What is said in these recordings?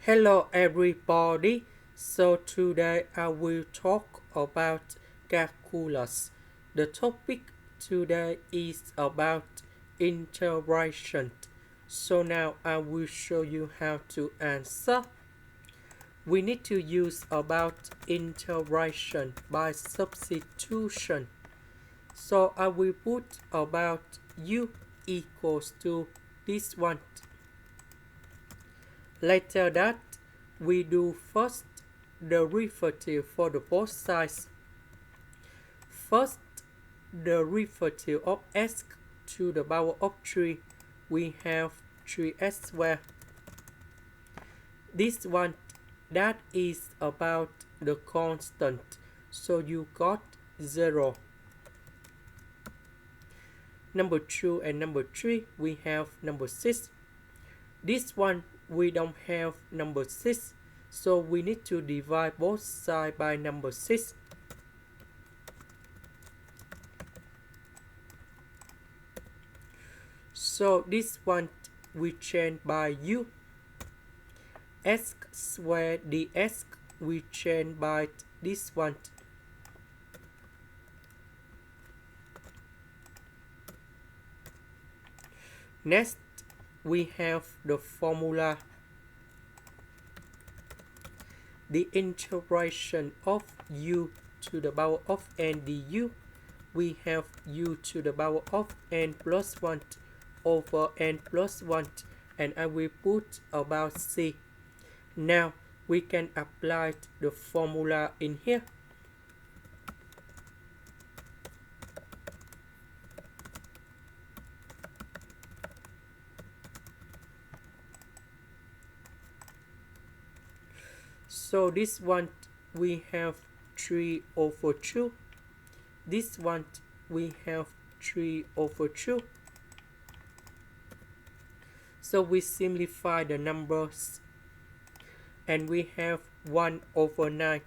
Hello everybody. So today I will talk about calculus. The topic today is about integration. So now I will show you how to answer. We need to use about integration by substitution. So I will put about u equals to this one. Later that, we do first derivative for the both sides. First derivative of x to the power of 3, we have 3x squared. This one, that is about the constant, so you got 0. Number 2 and number 3, we have number 6. This one, we don't have number 6, so we need to divide both sides by number 6. So this one we change by u. S squared dx we change by this one. Next, we have the formula. The integration of u to the power of n du, we have u to the power of n plus 1 over n plus 1, and I will put about c. Now we can apply the formula in here. So this one we have 3 over 2. This one we have 3 over 2. So we simplify the numbers and we have 1 over 9.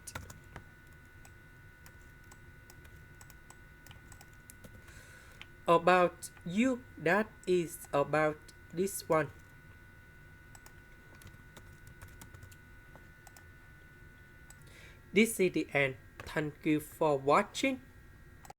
About u, that is about this one. This is the end. Thank you for watching.